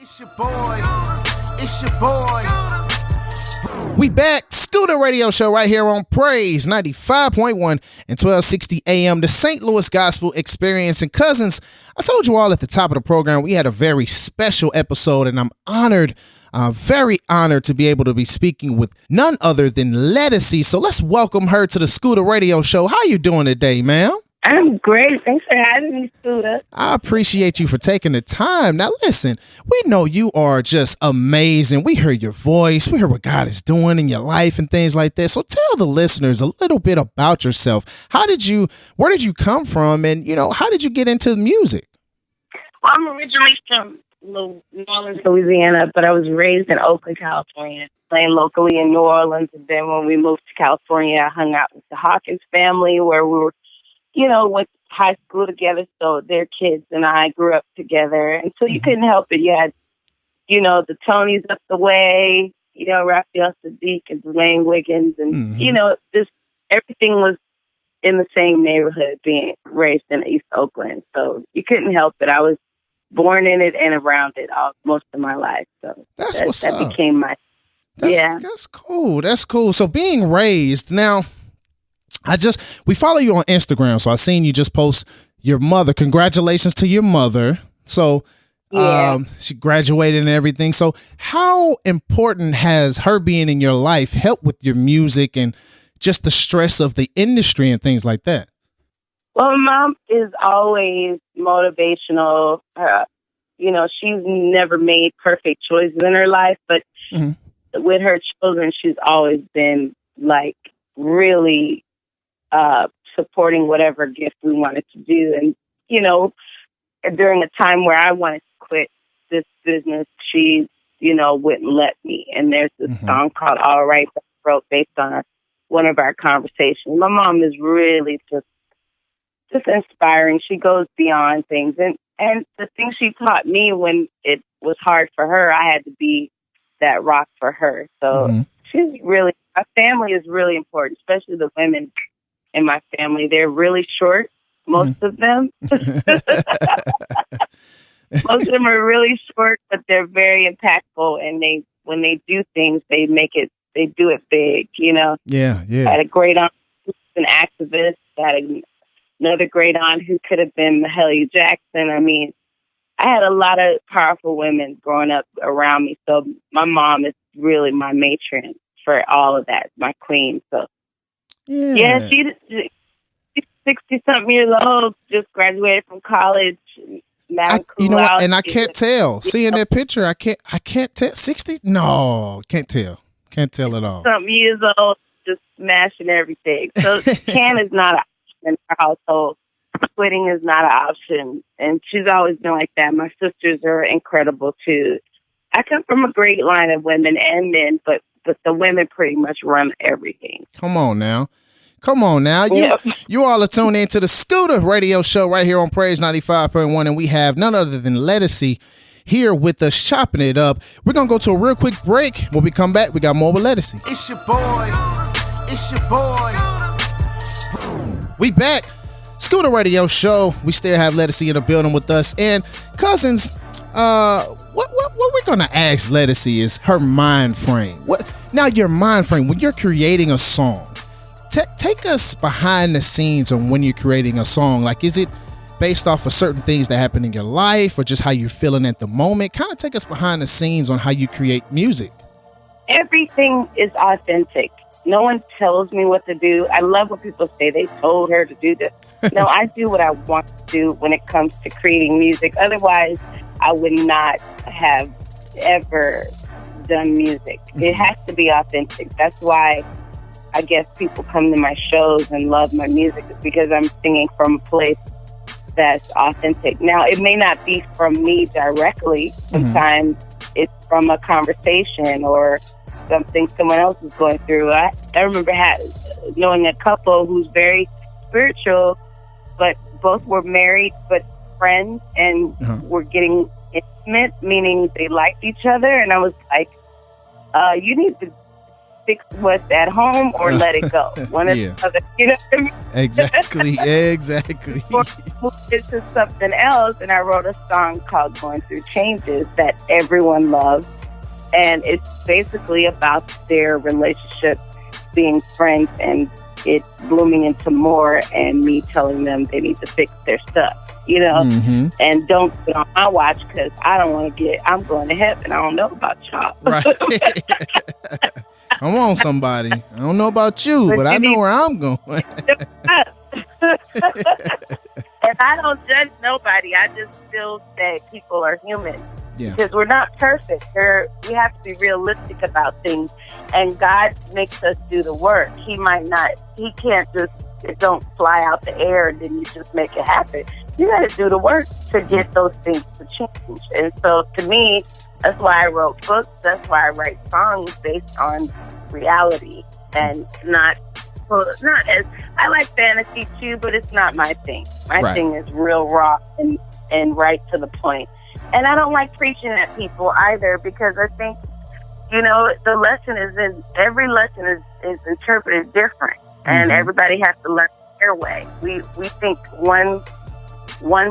It's your boy. It's your boy. We back. Scooda Radio Show right here on Praise 95.1 and 1260 AM, the St. Louis Gospel Experience. And cousins, I told you all at the top of the program, we had a very special episode, and I'm honored, very honored to be able to be speaking with none other than Ledisi. So let's welcome her to the Scooda Radio Show. How you doing today, ma'am? I'm great. Thanks for having me, Scooda. I appreciate you for taking the time. Now, listen, we know you are just amazing. We hear your voice. We hear what God is doing in your life and things like that. So tell the listeners a little bit about yourself. Where did you come from? And, how did you get into music? I'm originally from New Orleans, Louisiana, but I was raised in Oakland, California, playing locally in New Orleans. And then when we moved to California, I hung out with the Hawkins family where we were went to high school together, so their kids and I grew up together. And so you couldn't help it. You had, the Tonys up the way, Raphael Sadiq and Dwayne Wiggins. And, everything was in the same neighborhood, being raised in East Oakland. So you couldn't help it. I was born in it and around it most of my life. So that became my, That's cool. That's cool. So being raised now, we follow you on Instagram, so I seen you just post your mother. Congratulations to your mother. So she graduated and everything. So how important has her being in your life helped with your music and just the stress of the industry and things like that? Well, Mom is always motivational. She's never made perfect choices in her life, but with her children, she's always been really supporting whatever gift we wanted to do. And, during a time where I wanted to quit this business, she, wouldn't let me. And there's this song called All Right that I wrote based on one of our conversations. My mom is really just inspiring. She goes beyond things. And the thing she taught me when it was hard for her, I had to be that rock for her. So my family is really important, especially the women in my family. They're really short, most of them. Most of them are really short, but they're very impactful. And when they do things, they do it big, Yeah. I had a great aunt who's an activist. I had another great aunt who could have been Mahalia Jackson. I mean, I had a lot of powerful women growing up around me. So my mom is really my matron for all of that, my queen. So she's 60-something years old, just graduated from college. And I can't tell. Seeing that picture, I can't tell. 60? No, can't tell. Can't tell at all. Some years old, just smashing everything. So can is not an option in our household. Quitting is not an option. And she's always been like that. My sisters are incredible too. I come from a great line of women and men, but the women pretty much run everything. Come on now. You all are tuned into the Scooda Radio Show right here on Praise 95.1, and we have none other than Ledisi here with us, chopping it up. We're going to go to a real quick break. When we come back, we got more with Ledisi. It's your boy. It's your boy. We back. Scooda Radio Show. We still have Ledisi in the building with us. And cousins, what we're going to ask Ledisi is her mind frame. Now, your mind frame, when you're creating a song, take us behind the scenes on when you're creating a song. Is it based off of certain things that happen in your life or just how you're feeling at the moment? Kind of take us behind the scenes on how you create music. Everything is authentic. No one tells me what to do. I love when people say they told her to do this. No, I do what I want to do when it comes to creating music. Otherwise, I would not have ever done music. It has to be authentic. That's why I guess people come to my shows and love my music, is because I'm singing from a place that's authentic. Now, it may not be from me directly. Sometimes it's from a conversation or something someone else is going through. I remember knowing a couple who's very spiritual, but both were married but friends and were getting intimate, meaning they liked each other. And I was like, you need to fix what's at home or let it go. One or the other. You know what I mean? Exactly. Or move it to something else. And I wrote a song called Going Through Changes that everyone loves. And it's basically about their relationship being friends and it blooming into more, and me telling them they need to fix their stuff, you know, and don't get on my watch because I'm going to heaven. I don't know about y'all. Right. Come on, somebody. I don't know about you, but I know where I'm going. And I don't judge nobody. I just feel that people are human. Yeah. Because we're not perfect. We have to be realistic about things. And God makes us do the work. He can't just, it don't fly out the air and then you just make it happen. You got to do the work to get those things to change. And so to me, that's why I wrote books. That's why I write songs based on reality and not as, I like fantasy too, but it's not my thing. My thing is real raw and right to the point. And I don't like preaching at people either, because I think, you know, the lesson is every lesson is interpreted different, and everybody has to learn their way. We think one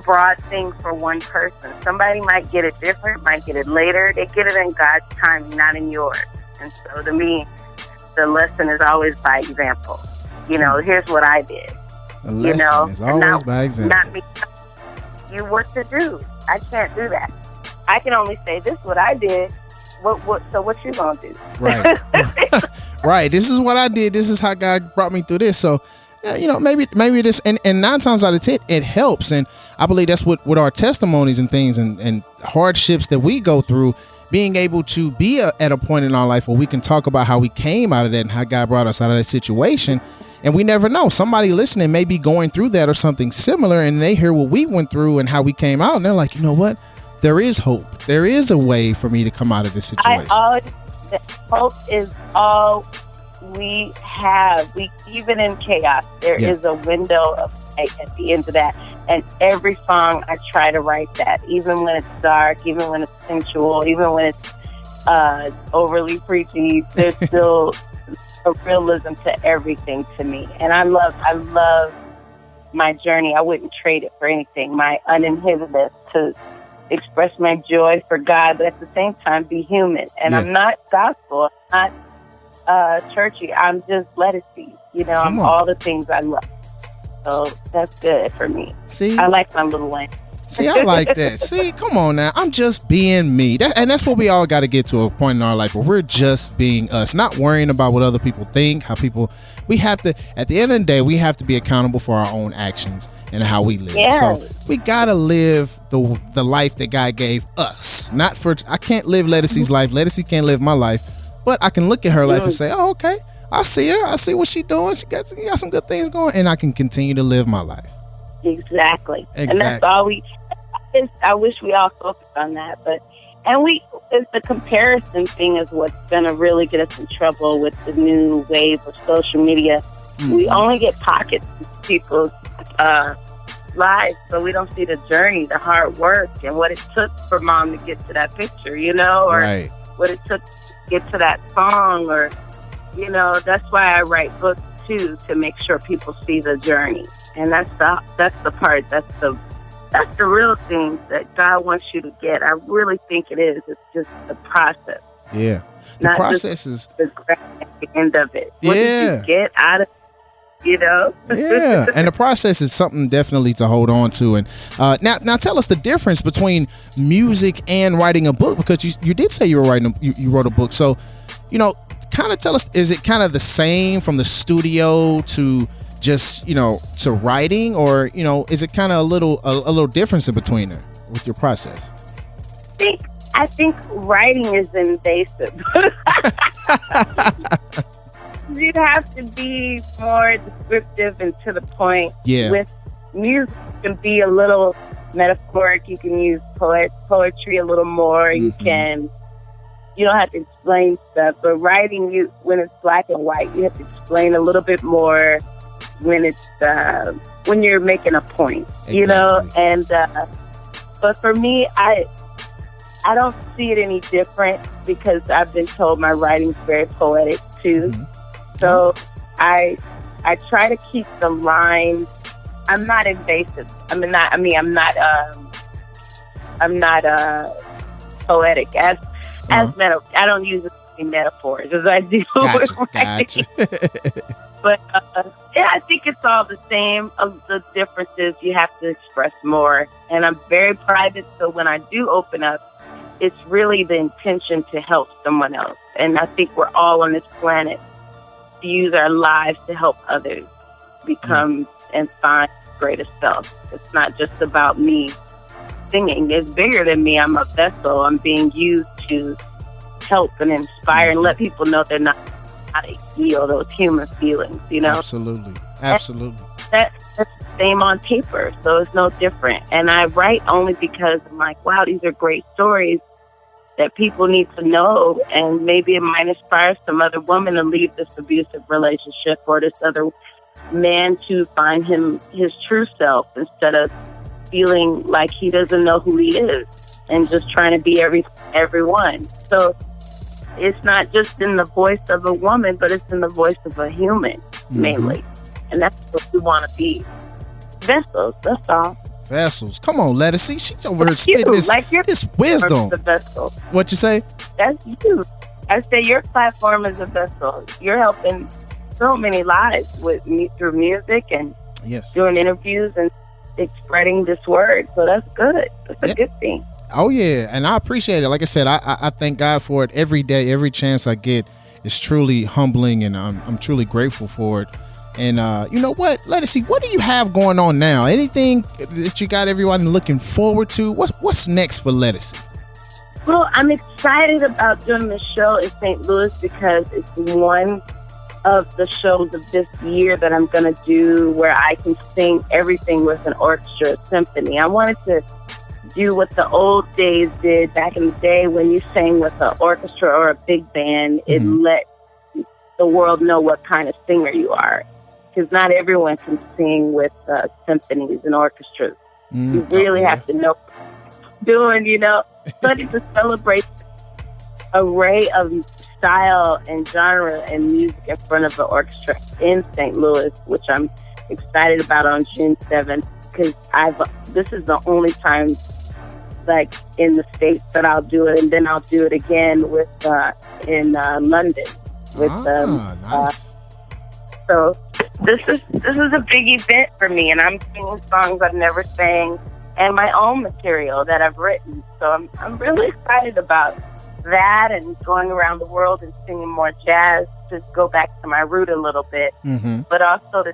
broad thing for one person. Somebody might get it different, might get it later. They get it in God's time, not in yours. And so to me, the lesson is always by example. You know, here's what I did. The lesson is always by example. Not me telling you what to do. I can't do that. I can only say, this is what I did. So what you gonna do? Right. Right. This is what I did. This is how God brought me through this. So, you know, maybe this, and 9 times out of 10, it helps. And I believe that's what with our testimonies and things and hardships that we go through, being able to be at a point in our life where we can talk about how we came out of that and how God brought us out of that situation. And we never know. Somebody listening may be going through that or something similar, and they hear what we went through and how we came out, and they're like, you know what? There is hope. There is a way for me to come out of this situation. Hope is all we have. Even in chaos, there is a window of light at the end of that. And every song, I try to write that, even when it's dark, even when it's sensual, even when it's overly preachy. There's still a realism to everything to me. And I love my journey. I wouldn't trade it for anything. My uninhibitedness to express my joy for God, but at the same time be human. And I'm not gospel, I'm not churchy. I'm just Ledisi. You know, I'm all the things I love. So that's good for me. See, I like my little lane. See, I like that. See, come on now. I'm just being me. And that's what we all got to get to a point in our life where we're just being us, not worrying about what other people think, we have to, at the end of the day, we have to be accountable for our own actions and how we live. Yeah. So we got to live the life that God gave us. I can't live Ledisi's life. Ledisi can't live my life, but I can look at her life and say, oh, okay, I see her. I see what she's doing. She got some good things going, and I can continue to live my life. Exactly. And that's all I wish we all focused on that, it's the comparison thing is what's going to really get us in trouble with the new wave of social media. We only get pockets of people's lives, so we don't see the journey, the hard work, and what it took for mom to get to that picture, you know, or what it took to get to that song, or, you know, that's why I write books too, to make sure people see the journey. And that's the part, that's the real thing that God wants you to get. I really think it is. It's just the process. Yeah. The process is the end of it. What did you get out of it, you know? Yeah. And the process is something definitely to hold on to. And now tell us the difference between music and writing a book, because you did say you were you wrote a book. So, you know, kind of tell us, is it kind of the same from the studio to just, you know, to writing, or, you know, is it kind of a little difference in between there with your process? I think writing is invasive. You'd have to be more descriptive and to the point. Yeah. With music, you can be a little metaphoric. You can use poetry a little more. You don't have to explain stuff. But writing, when it's black and white, you have to explain a little bit more. When it's when you're making a point, you know, and but for me, I don't see it any different, because I've been told my writing's very poetic. too. So I try to keep the line. I'm not invasive. I'm not poetic as I don't use as many metaphors as I do. Gotcha. But yeah, I think it's all the same. The difference is you have to express more. And I'm very private, so when I do open up, it's really the intention to help someone else. And I think we're all on this planet to use our lives to help others become and find greatest self. It's not just about me singing. It's bigger than me. I'm a vessel. I'm being used to help and inspire and let people know they're not how to heal those human feelings, you know? Absolutely. That's the same on paper, so it's no different. And I write only because I'm like, wow, these are great stories that people need to know, and maybe it might inspire some other woman to leave this abusive relationship or this other man to find his true self instead of feeling like he doesn't know who he is and just trying to be everyone. So it's not just in the voice of a woman, but it's in the voice of a human, mainly. And that's what we want to be. Vessels, that's all. Vessels. Come on, Ledisi. She's over here spitting this wisdom. The vessel. What you say? That's you. I say your platform is a vessel. You're helping so many lives with me through music and doing interviews and spreading this word. So that's good. That's a good thing. Oh, yeah. And I appreciate it. Like I said, I thank God for it every day. Every chance I get is truly humbling, and I'm truly grateful for it. And you know what? Ledisi, what do you have going on now? Anything that you got everyone looking forward to? What's next for Ledisi? Well, I'm excited about doing the show in St. Louis because it's one of the shows of this year that I'm going to do where I can sing everything with an orchestra symphony. I wanted to do what the old days did back in the day when you sang with an orchestra or a big band. It let the world know what kind of singer you are. Because not everyone can sing with symphonies and orchestras. You really have to know what you're doing, you know. But it's to celebrate array of style and genre and music in front of an orchestra in St. Louis, which I'm excited about on June 7th. Because this is the only time, like in the States, that I'll do it, and then I'll do it again with in London with nice. So this is a big event for me, and I'm singing songs I've never sang and my own material that I've written. So I'm really excited about that and going around the world and singing more jazz, to go back to my root a little bit, but also to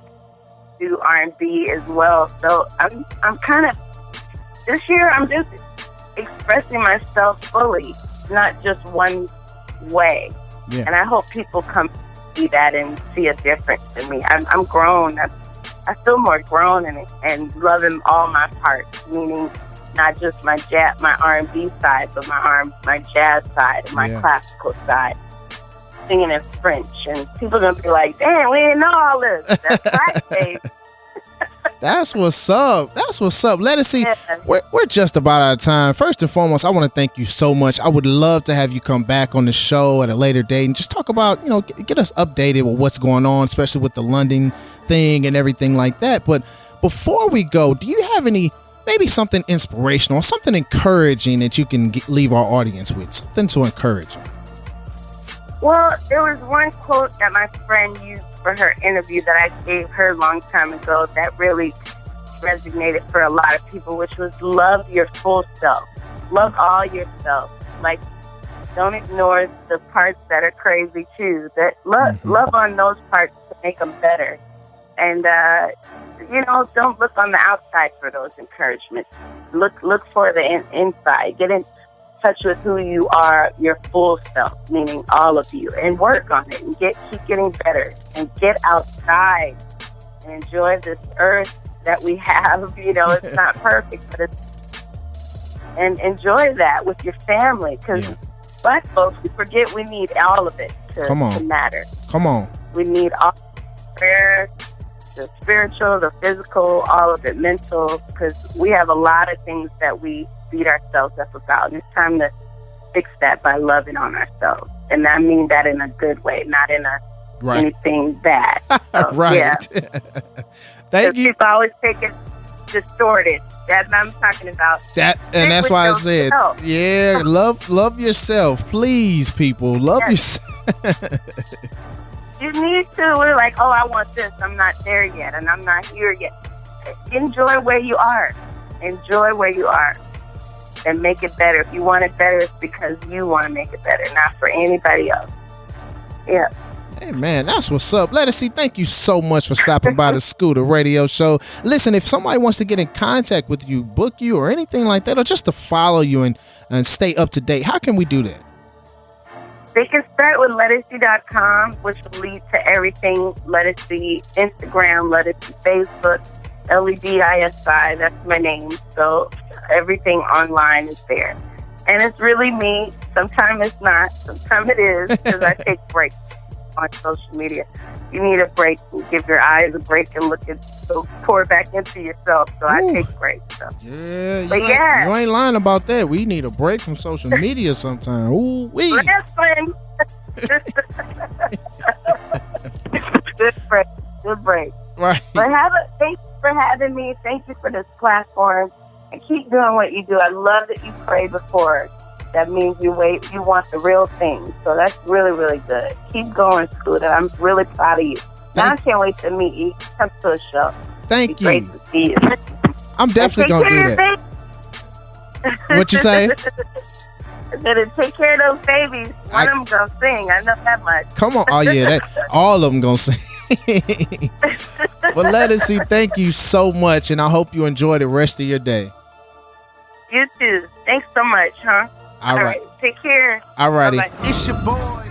do R&B as well. So I'm kind of, this year I'm just expressing myself fully, not just one way. Yeah. And I hope people come see that and see a difference in me. I'm grown. I feel more grown and loving all my parts, meaning not just my R&B side, but my jazz side and my classical side. Singing in French, and people are gonna be like, "Damn, we didn't know all this." That's right, babe. That's what's up. Ledisi, we're just about out of time. First and foremost, I want to thank you so much. I would love to have you come back on the show at a later date and just talk about, get us updated with what's going on, especially with the London thing and everything like that. But before we go, do you have maybe something inspirational, something encouraging that you can leave our audience with, something to encourage them? Well, there was one quote that my friend used for her interview that I gave her a long time ago that really resonated for a lot of people, which was love your full self. Love all yourself. Like, don't ignore the parts that are crazy too. That love on those parts to make them better. And, don't look on the outside for those encouragements. Look for the inside. Get in touch with who you are, your full self, meaning all of you, and work on it and keep getting better and get outside and enjoy this earth that we have. It's not perfect, but and enjoy that with your family, because Black folks, we forget we need all of it to matter. Come on. We need all the prayer, the spiritual, the physical, all of it, mental, because we have a lot of things that we beat ourselves up about, and it's time to fix that by loving on ourselves. And I mean that in a good way, not in a anything bad. So, right. Yeah. Thank you. People always take it distorted. That's what I'm talking about. And that's why I said, yeah, love yourself. Please, people, love yourself. You need to. We're like, oh, I want this. I'm not there yet, and I'm not here yet. Enjoy where you are. Enjoy where you are. And make it better. If you want it better, it's because you want to make it better, not for anybody else. Yeah. Hey, man, that's what's up. Ledisi, thank you so much for stopping by the Scooda Radio Show. Listen, if somebody wants to get in contact with you, book you, or anything like that, or just to follow you and stay up to date, how can we do that? They can start with Ledisi.com, which will lead to everything. Ledisi Instagram, Ledisi Facebook, Ledisi, that's my name. So everything online is there. And it's really me. Sometimes it's not. Sometimes it is, because I take breaks on social media. You need a break. You give your eyes a break and pour back into yourself. So I take breaks. So. Yeah, you ain't lying about that. We need a break from social media sometime. Ooh, wee. That's fun. Good break. Right. But thank you for having me. Thank you for this platform. And keep doing what you do. I love that you pray before. That means you want the real thing. So that's really, really good. Keep going, Scooda. I'm really proud of you. Now I can't wait to meet you. Come to a show. Thank you. Great to see you. I'm definitely going to do that. What you say? I better take care of those babies. One of them going to sing. I know that much. Come on. Oh, yeah. All of them going to sing. Well, Ledisi, thank you so much. And I hope you enjoy the rest of your day. You too. Thanks so much, huh? All right. Take care. All righty. It's your boy.